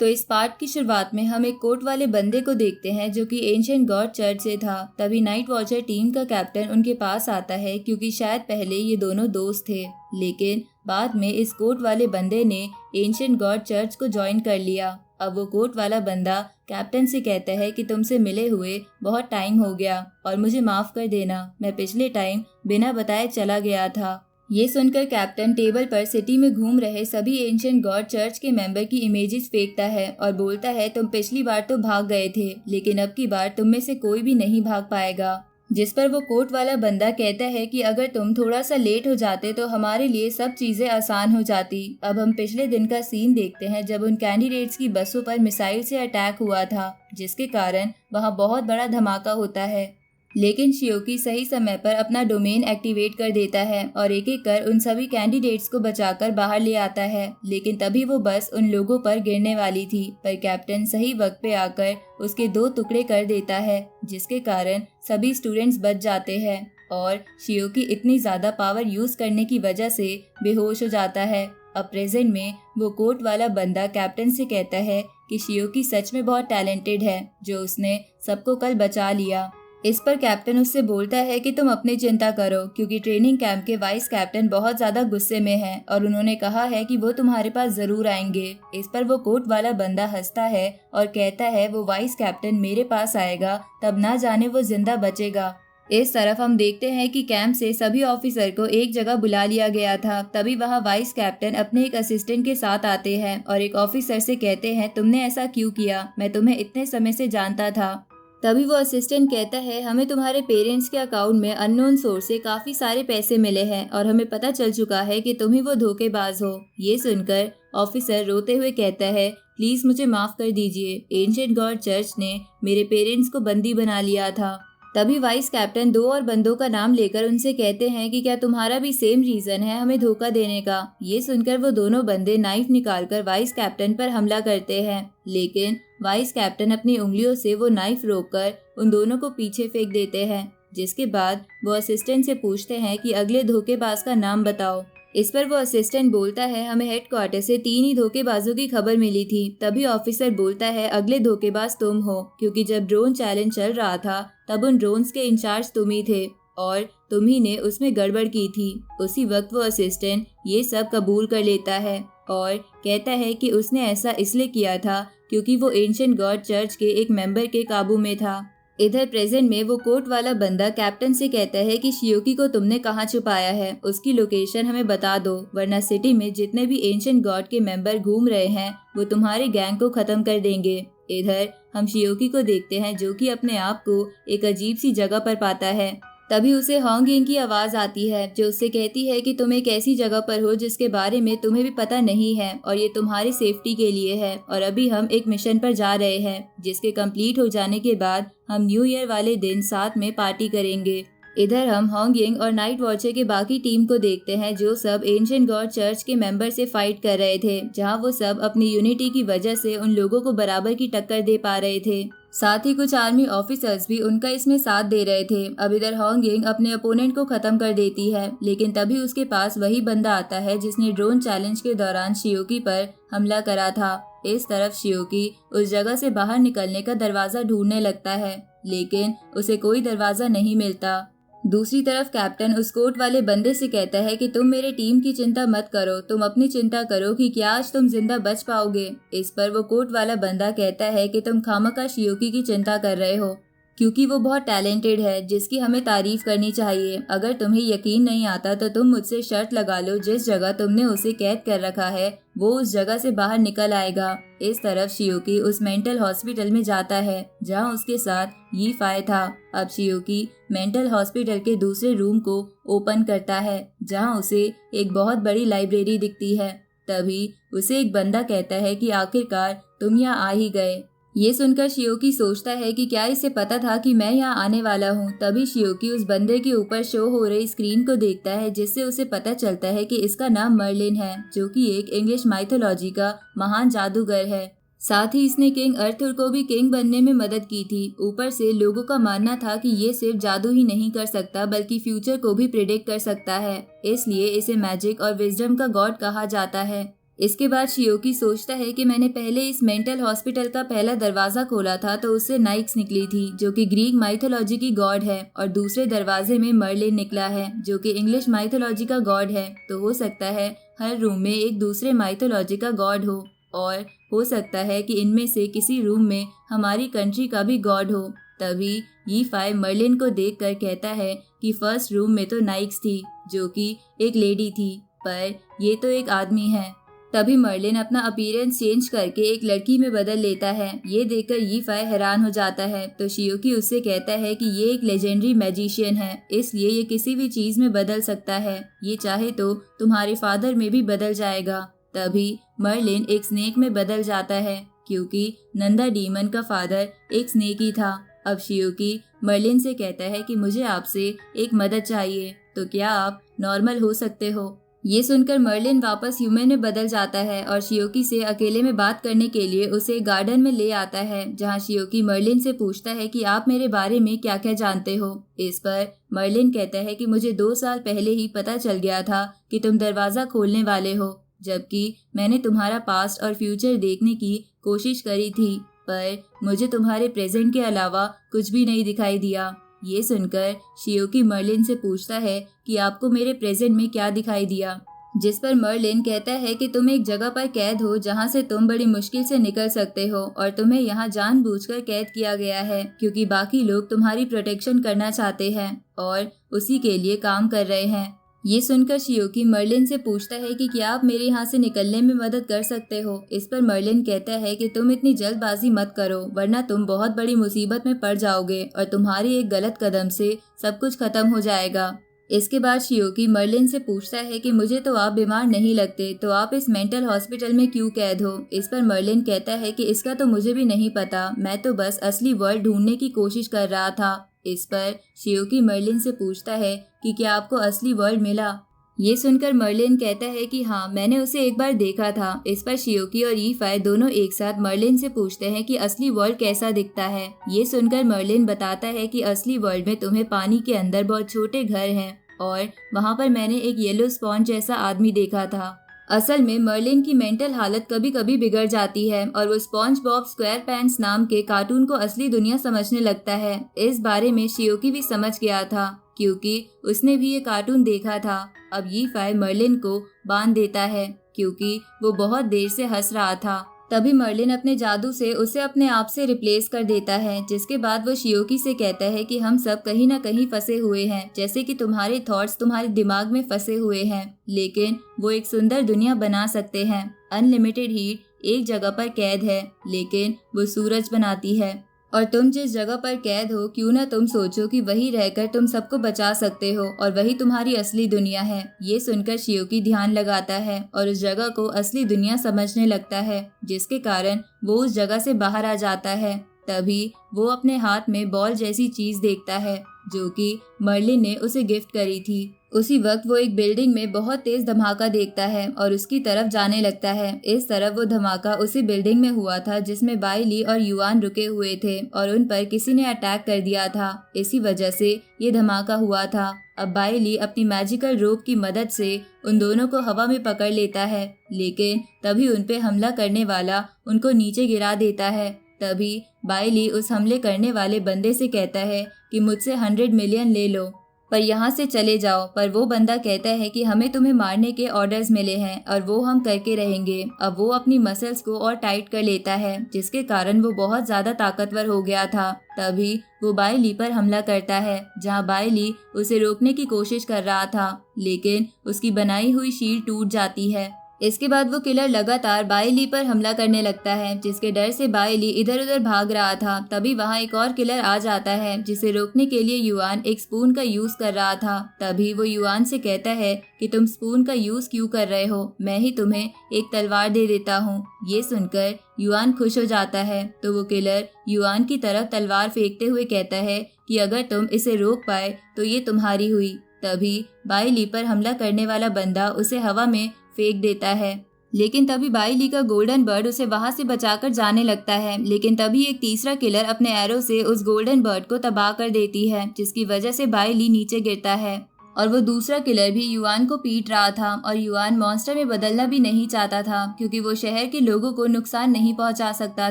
तो इस पार्ट की शुरुआत में हम एक कोट वाले बंदे को देखते हैं जो कि एंशिएंट गॉड चर्च से था। तभी नाइट वॉचर टीम का कैप्टन उनके पास आता है क्योंकि शायद पहले ये दोनों दोस्त थे, लेकिन बाद में इस कोट वाले बंदे ने एंशिएंट गॉड चर्च को ज्वाइन कर लिया। अब वो कोट वाला बंदा कैप्टन से कहता है कि तुमसे मिले हुए बहुत टाइम हो गया और मुझे माफ कर देना, मैं पिछले टाइम बिना बताए चला गया था। ये सुनकर कैप्टन टेबल पर सिटी में घूम रहे सभी एंशिएंट गॉड चर्च के मेंबर की इमेजेस फेंकता है और बोलता है तुम पिछली बार तो भाग गए थे, लेकिन अब की बार तुम में से कोई भी नहीं भाग पाएगा। जिस पर वो कोट वाला बंदा कहता है कि अगर तुम थोड़ा सा लेट हो जाते तो हमारे लिए सब चीजें आसान हो जाती। अब हम पिछले दिन का सीन देखते हैं जब उन कैंडिडेट्स की बसों पर मिसाइल से अटैक हुआ था, जिसके कारण वहाँ बहुत बड़ा धमाका होता है। लेकिन शियोकी सही समय पर अपना डोमेन एक्टिवेट कर देता है और एक एक कर उन सभी कैंडिडेट्स को बचाकर बाहर ले आता है। लेकिन तभी वो बस उन लोगों पर गिरने वाली थी, पर कैप्टन सही वक्त पे आकर उसके 2 टुकड़े कर देता है, जिसके कारण सभी स्टूडेंट्स बच जाते हैं और शियोकी इतनी ज्यादा पावर यूज करने की वजह से बेहोश हो जाता है। अब प्रेजेंट में वो कोट वाला बंदा कैप्टन से कहता है कि शियोकी सच में बहुत टैलेंटेड है जो उसने सबको कल बचा लिया। इस पर कैप्टन उससे बोलता है कि तुम अपनी चिंता करो क्योंकि ट्रेनिंग कैंप के वाइस कैप्टन बहुत ज्यादा गुस्से में हैं और उन्होंने कहा है कि वो तुम्हारे पास जरूर आएंगे। इस पर वो कोट वाला बंदा हंसता है और कहता है वो वाइस कैप्टन मेरे पास आएगा तब ना जाने वो जिंदा बचेगा। इस तरफ हम देखते हैं कि कैंप से सभी ऑफिसर को एक जगह बुला लिया गया था। तभी वहाँ वाइस कैप्टन अपने एक असिस्टेंट के साथ आते हैं और एक ऑफिसर से कहते हैं तुमने ऐसा क्यों किया, मैं तुम्हें इतने समय से जानता था। तभी वो असिस्टेंट कहता है हमें तुम्हारे पेरेंट्स के अकाउंट में अननोन सोर्स से काफी सारे पैसे मिले हैं और हमें पता चल चुका है कि तुम ही वो धोखेबाज हो। ये सुनकर ऑफिसर रोते हुए कहता है प्लीज मुझे माफ कर दीजिए, एंशिएंट गॉड चर्च ने मेरे पेरेंट्स को बंदी बना लिया था। तभी वाइस कैप्टन 2 और बंदों का नाम लेकर उनसे कहते हैं कि क्या तुम्हारा भी सेम रीजन है हमें धोखा देने का। ये सुनकर वो दोनों बंदे नाइफ निकालकर वाइस कैप्टन पर हमला करते हैं, लेकिन वाइस कैप्टन अपनी उंगलियों से वो नाइफ रोककर उन दोनों को पीछे फेंक देते हैं। जिसके बाद वो असिस्टेंट से पूछते हैं कि अगले धोखेबाज का नाम बताओ। इस पर वो असिस्टेंट बोलता है हमें हेडक्वार्टर से 3 ही धोखेबाजों की खबर मिली थी। तभी ऑफिसर बोलता है अगले धोखेबाज तुम हो, क्योंकि जब ड्रोन चैलेंज चल रहा था तब उन ड्रोन्स के इंचार्ज तुम ही थे और तुम ही ने उसमें गड़बड़ की थी। उसी वक्त वो असिस्टेंट ये सब कबूल कर लेता है और कहता है कि उसने ऐसा इसलिए किया था क्योंकि वो एंशिएंट गॉड चर्च के एक मेंबर के काबू में था। इधर प्रेजेंट में वो कोट वाला बंदा कैप्टन से कहता है कि शियोकी को तुमने कहाँ छुपाया है, उसकी लोकेशन हमें बता दो, वरना सिटी में जितने भी एंशिएंट गॉड के मेंबर घूम रहे हैं वो तुम्हारे गैंग को खत्म कर देंगे। इधर हम शियोकी को देखते हैं जो कि अपने आप को एक अजीब सी जगह पर पाता है। तभी उसे होंग यिंग की आवाज आती है जो उससे कहती है कि तुम एक ऐसी जगह पर हो जिसके बारे में तुम्हें भी पता नहीं है और ये तुम्हारी सेफ्टी के लिए है और अभी हम एक मिशन पर जा रहे हैं जिसके कंप्लीट हो जाने के बाद हम न्यू ईयर वाले दिन साथ में पार्टी करेंगे। इधर हम होंग यिंग और नाइट वॉचर के बाकी टीम को देखते हैं जो सब एंशिएंट गॉड चर्च के मेंबर से फाइट कर रहे थे, जहां वो सब अपनी यूनिटी की वजह से उन लोगों को बराबर की टक्कर दे पा रहे थे। साथ ही कुछ आर्मी ऑफिसर्स भी उनका इसमें साथ दे रहे थे। अब इधर होंग यिंग अपने अपोनेंट को खत्म कर देती है, लेकिन तभी उसके पास वही बंदा आता है जिसने ड्रोन चैलेंज के दौरान शियोकी पर हमला करा था। इस तरफ शियोकी उस जगह से बाहर निकलने का दरवाजा ढूंढने लगता है, लेकिन उसे कोई दरवाजा नहीं मिलता। दूसरी तरफ कैप्टन उस कोट वाले बंदे से कहता है कि तुम मेरे टीम की चिंता मत करो, तुम अपनी चिंता करो कि क्या आज तुम जिंदा बच पाओगे। इस पर वो कोट वाला बंदा कहता है कि तुम खामखा शियोकी की चिंता कर रहे हो क्योंकि वो बहुत टैलेंटेड है जिसकी हमें तारीफ करनी चाहिए। अगर तुम्हें यकीन नहीं आता तो तुम मुझसे शर्त लगा लो, जिस जगह तुमने उसे कैद कर रखा है वो उस जगह से बाहर निकल आएगा। इस तरफ शियोकी उस मेंटल हॉस्पिटल में जाता है जहां उसके साथ यी फाई था। अब शियोकी मेंटल हॉस्पिटल के दूसरे रूम को ओपन करता है जहां उसे एक बहुत बड़ी लाइब्रेरी दिखती है। तभी उसे एक बंदा कहता है कि आखिरकार तुम यहाँ आ ही गए। ये सुनकर शियोकी सोचता है कि क्या इसे पता था कि मैं यहाँ आने वाला हूँ। तभी शियोकी उस बंदे के ऊपर शो हो रही स्क्रीन को देखता है जिससे उसे पता चलता है कि इसका नाम मर्लिन है, जो कि एक इंग्लिश माइथोलॉजी का महान जादूगर है। साथ ही इसने किंग अर्थर को भी किंग बनने में मदद की थी। ऊपर से लोगों का मानना था कि ये सिर्फ जादू ही नहीं कर सकता बल्कि फ्यूचर को भी प्रिडिक्ट कर सकता है, इसलिए इसे मैजिक और विजडम का गॉड कहा जाता है। इसके बाद शियोकी सोचता है कि मैंने पहले इस मेंटल हॉस्पिटल का पहला दरवाजा खोला था तो उससे नाइक्स निकली थी जो कि ग्रीक माइथोलॉजी की गॉड है, और दूसरे दरवाजे में मर्लिन निकला है जो कि इंग्लिश माइथोलॉजी का गॉड है। तो हो सकता है हर रूम में एक दूसरे माइथोलॉजी का गॉड हो, और हो सकता है कि इनमें से किसी रूम में हमारी कंट्री का भी गॉड हो। तभी यी-फाई मर्लिन को देखकर कहता है कि फर्स्ट रूम में तो नाइक्स थी जो कि एक लेडी थी, पर ये तो एक आदमी है। तभी मर्लिन अपना अपीयरेंस चेंज करके एक लड़की में बदल लेता है। ये देखकर यी-फाई हैरान हो जाता है तो शियोकी उससे कहता है कि ये एक लेजेंडरी मैजिशियन है, इसलिए ये किसी भी चीज में बदल सकता है, ये चाहे तो तुम्हारे फादर में भी बदल जाएगा। तभी मर्लिन एक स्नेक में बदल जाता है क्योंकि नंदा डीमन का फादर एक स्नेक ही था। अब शियोकी मर्लिन से कहता है कि मुझे आपसे एक मदद चाहिए, तो क्या आप नॉर्मल हो सकते हो। ये सुनकर मर्लिन वापस ह्यूमन में बदल जाता है और शियोकी से अकेले में बात करने के लिए उसे गार्डन में ले आता है, जहाँ शियोकी मर्लिन से पूछता है कि आप मेरे बारे में क्या क्या जानते हो। इस पर मर्लिन कहता है कि मुझे 2 साल पहले ही पता चल गया था कि तुम दरवाजा खोलने वाले हो, जबकि मैंने तुम्हारा पास्ट और फ्यूचर देखने की कोशिश करी थी, पर मुझे तुम्हारे प्रेजेंट के अलावा कुछ भी नहीं दिखाई दिया। ये सुनकर शियोकी मर्लिन से पूछता है कि आपको मेरे प्रेजेंट में क्या दिखाई दिया, जिस पर मर्लिन कहता है कि तुम एक जगह पर कैद हो जहां से तुम बड़ी मुश्किल से निकल सकते हो, और तुम्हें यहां जानबूझकर कैद किया गया है क्योंकि बाकी लोग तुम्हारी प्रोटेक्शन करना चाहते हैं और उसी के लिए काम कर रहे हैं। ये सुनकर शियोकी मर्लिन से पूछता है कि क्या आप मेरे यहाँ से निकलने में मदद कर सकते हो। इस पर मर्लिन कहता है कि तुम इतनी जल्दबाजी मत करो, वरना तुम बहुत बड़ी मुसीबत में पड़ जाओगे और तुम्हारी एक गलत कदम से सब कुछ खत्म हो जाएगा। इसके बाद शियोकी मर्लिन से पूछता है कि मुझे तो आप बीमार नहीं लगते, तो आप इस मेंटल हॉस्पिटल में क्यों कैद हो। इस पर मर्लिन कहता है कि इसका तो मुझे भी नहीं पता, मैं तो बस असली वर्ल्ड ढूंढने की कोशिश कर रहा था। इस पर शियोकी मर्लिन से पूछता है कि क्या आपको असली वर्ल्ड मिला। ये सुनकर मर्लिन कहता है कि हाँ, मैंने उसे एक बार देखा था। इस पर शियोकी और यी-फाई दोनों एक साथ मर्लिन से पूछते हैं कि असली वर्ल्ड कैसा दिखता है। ये सुनकर मर्लिन बताता है कि असली वर्ल्ड में तुम्हें पानी के अंदर बहुत छोटे घर हैं और वहाँ पर मैंने एक येलो स्पॉन्ज जैसा आदमी देखा था। असल में मर्लिन की मेंटल हालत कभी कभी बिगड़ जाती है और वो स्पॉन्ज बॉब स्क्वायर पैंट्स नाम के कार्टून को असली दुनिया समझने लगता है। इस बारे में शियोकी भी समझ गया था क्योंकि उसने भी ये कार्टून देखा था। अब यी-फाई मर्लिन को बांध देता है क्योंकि वो बहुत देर से हंस रहा था। तभी मर्लिन अपने जादू से उसे अपने आप से रिप्लेस कर देता है, जिसके बाद वो शियोकी से कहता है कि हम सब कहीं ना कहीं फंसे हुए हैं, जैसे कि तुम्हारे थॉट्स तुम्हारे दिमाग में फंसे हुए हैं, लेकिन वो एक सुंदर दुनिया बना सकते हैं। अनलिमिटेड हीट एक जगह पर कैद है, लेकिन वो सूरज बनाती है, और तुम जिस जगह पर कैद हो क्यों ना तुम सोचो कि वही रहकर तुम सबको बचा सकते हो और वही तुम्हारी असली दुनिया है। ये सुनकर शियोकी ध्यान लगाता है और उस जगह को असली दुनिया समझने लगता है, जिसके कारण वो उस जगह से बाहर आ जाता है। तभी वो अपने हाथ में बॉल जैसी चीज देखता है जो कि मर्लिन ने उसे गिफ्ट करी थी। उसी वक्त वो एक बिल्डिंग में बहुत तेज धमाका देखता है और उसकी तरफ जाने लगता है। इस तरफ वो धमाका उसी बिल्डिंग में हुआ था जिसमें बाई ली और युआन रुके हुए थे और उन पर किसी ने अटैक कर दिया था। इसी वजह से ये धमाका हुआ था। अब बाई ली अपनी मैजिकल रोप की मदद से उन दोनों को हवा में पकड़ लेता है, लेकिन तभी उन पे हमला करने वाला उनको नीचे गिरा देता है। तभी बाई ली उस हमले करने वाले बंदे से कहता है कि मुझसे 100 मिलियन ले लो पर यहाँ से चले जाओ, पर वो बंदा कहता है कि हमें तुम्हें मारने के ऑर्डर्स मिले हैं और वो हम करके रहेंगे। अब वो अपनी मसल्स को और टाइट कर लेता है, जिसके कारण वो बहुत ज्यादा ताकतवर हो गया था। तभी वो बाई ली पर हमला करता है, जहाँ बाई ली उसे रोकने की कोशिश कर रहा था, लेकिन उसकी बनाई हुई शील्ड टूट जाती है। इसके बाद वो किलर लगातार बाई ली पर हमला करने लगता है, जिसके डर से बाई ली इधर उधर भाग रहा था। तभी वहाँ एक और किलर आ जाता है, जिसे रोकने के लिए युआन एक स्पून का यूज कर रहा था। तभी वो युआन से कहता है कि तुम स्पून का यूज क्यों कर रहे हो, मैं ही तुम्हें एक तलवार दे देता हूँ। ये सुनकर युआन खुश हो जाता है, तो वो किलर युआन की तरफ तलवार फेंकते हुए कहता है कि अगर तुम इसे रोक पाए तो ये तुम्हारी हुई। तभी बाई ली पर हमला करने वाला बंदा उसे हवा में फेंक देता है, लेकिन तभी बाई ली का गोल्डन बर्ड उसे वहां से बचाकर जाने लगता है। लेकिन तभी एक तीसरा किलर अपने एरो से उस गोल्डन बर्ड को तबाह कर देती है, जिसकी वजह से बाई ली नीचे गिरता है और वो दूसरा किलर भी युआन को पीट रहा था और युआन मॉन्स्टर में बदलना भी नहीं चाहता था क्योंकि वो शहर के लोगों को नुकसान नहीं पहुंचा सकता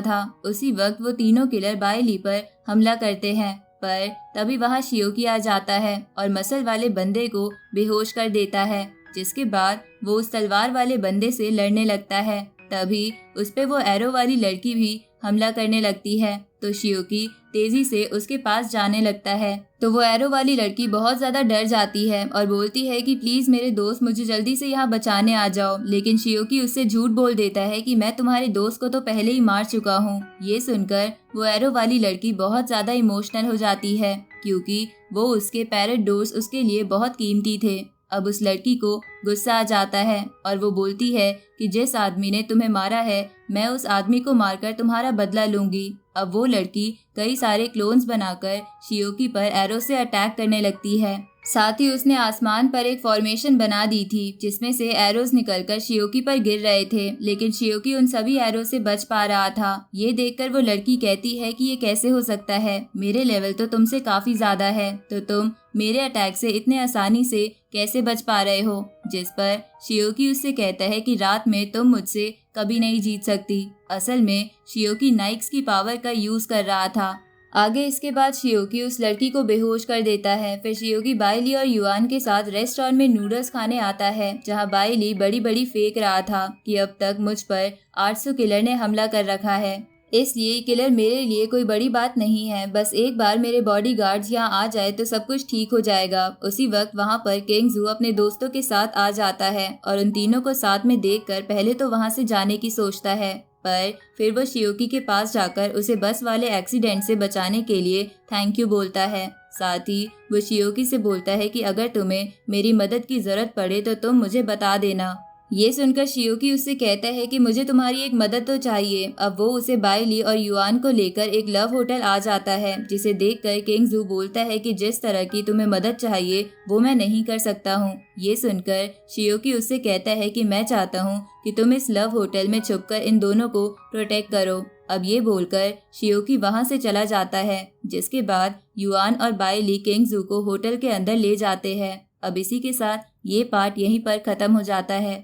था। उसी वक्त वो तीनों किलर बाई ली पर हमला करते हैं, पर तभी वहाँ शियोकी आ जाता है और मसल वाले बंदे को बेहोश कर देता है, जिसके बाद वो उस तलवार वाले बंदे से लड़ने लगता है। तभी उस पे वो एरो वाली लड़की भी हमला करने लगती है, तो शियोकी तेजी से उसके पास जाने लगता है। तो वो एरो वाली लड़की बहुत ज्यादा डर जाती है और बोलती है कि प्लीज मेरे दोस्त मुझे जल्दी से यहाँ बचाने आ जाओ, लेकिन शियोकी उससे झूठ बोल देता है कि मैं तुम्हारे दोस्त को तो पहले ही मार चुका हूँ। ये सुनकर वो एरो वाली लड़की बहुत ज्यादा इमोशनल हो जाती है क्योंकि वो उसके पैरेट डोर्स उसके लिए बहुत कीमती थे। अब उस लड़की को गुस्सा आ जाता है और वो बोलती है कि जिस आदमी ने तुम्हें मारा है मैं उस आदमी को मारकर तुम्हारा बदला लूंगी। अब वो लड़की कई सारे क्लोन्स बनाकर शियोकी पर एरो से अटैक करने लगती है। साथ ही उसने आसमान पर एक फॉर्मेशन बना दी थी जिसमें से एरोज निकलकर शियोकी पर गिर रहे थे, लेकिन शियोकी उन सभी एरो से बच पा रहा था। ये देखकर वो लड़की कहती है कि ये कैसे हो सकता है, मेरे लेवल तो तुमसे काफी ज्यादा है, तो तुम मेरे अटैक से इतने आसानी से कैसे बच पा रहे हो। जिस पर शियोकी उससे कहता है कि रात में तुम मुझसे कभी नहीं जीत सकती। असल में शियोकी नाइक्स की पावर का यूज कर रहा था। आगे इसके बाद शियोकी उस लड़की को बेहोश कर देता है। फिर शियोकी बाइली और युआन के साथ रेस्टोरेंट में नूडल्स खाने आता है, जहां बाइली बड़ी बड़ी फेंक रहा था कि अब तक मुझ पर 800 किलर ने हमला कर रखा है, इसलिए किलर मेरे लिए कोई बड़ी बात नहीं है, बस एक बार मेरे बॉडीगार्ड्स यहाँ आ जाए तो सब कुछ ठीक हो जाएगा। उसी वक्त वहाँ पर केंगजू अपने दोस्तों के साथ आ जाता है और उन तीनों को साथ में देखकर पहले तो वहाँ से जाने की सोचता है, पर फिर वो शियोकी के पास जाकर उसे बस वाले एक्सीडेंट से बचाने के लिए थैंक यू बोलता है। साथ ही वो शियोकी से बोलता है कि अगर तुम्हें मेरी मदद की जरूरत पड़े तो तुम मुझे बता देना। ये सुनकर शियोकी उससे कहता है कि मुझे तुम्हारी एक मदद तो चाहिए। अब वो उसे बाइली और युआन को लेकर एक लव होटल आ जाता है, जिसे देखकर केंगजू बोलता है कि जिस तरह की तुम्हें मदद चाहिए वो मैं नहीं कर सकता हूँ। ये सुनकर शियोकी उससे कहता है कि मैं चाहता हूँ कि तुम इस लव होटल में छुपकर इन दोनों को प्रोटेक्ट करो। अब ये बोलकर शियोकी वहाँ से चला जाता है, जिसके बाद युआन और बाइली केंगजू को होटल के अंदर ले जाते हैं। अब इसी के साथ ये पार्ट यहीं पर खत्म हो जाता है।